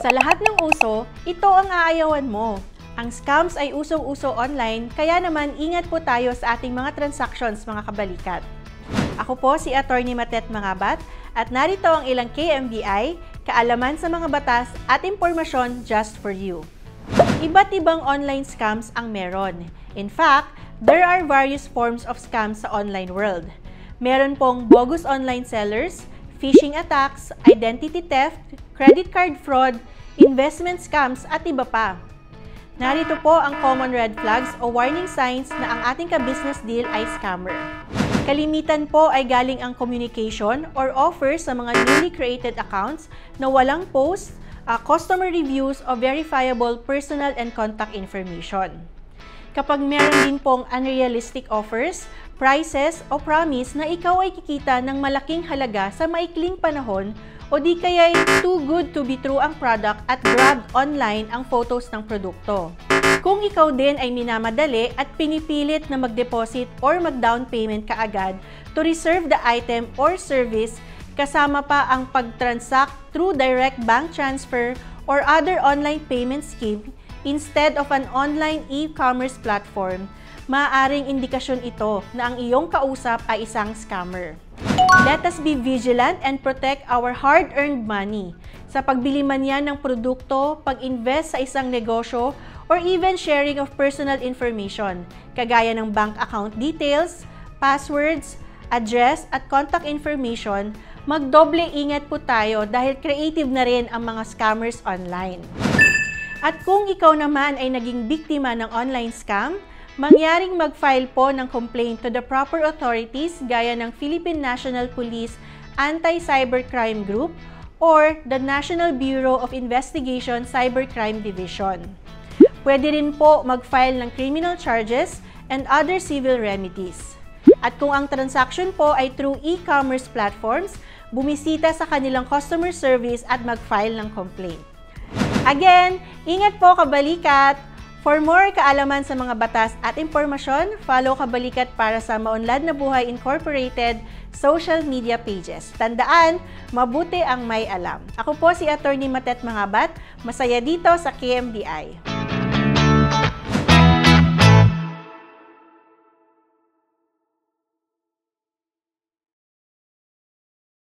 Sa lahat ng uso, ito ang aayawan mo. Ang scams ay usong-uso online, kaya naman ingat po tayo sa ating mga transactions, mga kabalikat. Ako po si Attorney Matet Mangabat at narito ang ilang KMBI, kaalaman sa mga batas at impormasyon just for you. Iba't ibang online scams ang meron. In fact, there are various forms of scams sa online world. Meron pong bogus online sellers, phishing attacks, identity theft, credit card fraud, investment scams at iba pa. Narito po ang common red flags o warning signs na ang ating ka-business deal ay scammer. Kalimitan po ay galing ang communication or offers sa mga newly created accounts na walang post, customer reviews o verifiable personal and contact information. Kapag meron din pong unrealistic offers, prices o promise na ikaw ay kikita ng malaking halaga sa maikling panahon o di kaya'y too good to be true ang product at grab online ang photos ng produkto. Kung ikaw din ay minamadali at pinipilit na mag-deposit or mag-down payment kaagad to reserve the item or service, kasama pa ang pag-transact through direct bank transfer or other online payment scheme instead of an online e-commerce platform, maaaring indikasyon ito na ang iyong kausap ay isang scammer. Let us be vigilant and protect our hard-earned money sa pagbili man yan ng produkto, pag-invest sa isang negosyo, or even sharing of personal information, kagaya ng bank account details, passwords, address, at contact information. Magdoble ingat po tayo dahil creative na rin ang mga scammers online. At kung ikaw naman ay naging biktima ng online scam, mangyaring mag-file po ng complaint to the proper authorities gaya ng Philippine National Police Anti-Cybercrime Group or the National Bureau of Investigation Cybercrime Division. Pwede rin po mag-file ng criminal charges and other civil remedies. At kung ang transaction po ay through e-commerce platforms, bumisita sa kanilang customer service at mag-file ng complaint. Again, ingat po kabalikat! For more kaalaman sa mga batas at impormasyon, follow Kabalikat para sa Maunlad na Buhay Incorporated social media pages. Tandaan, mabuti ang may alam. Ako po si Attorney Matet Mangabat, masaya dito sa KMBI.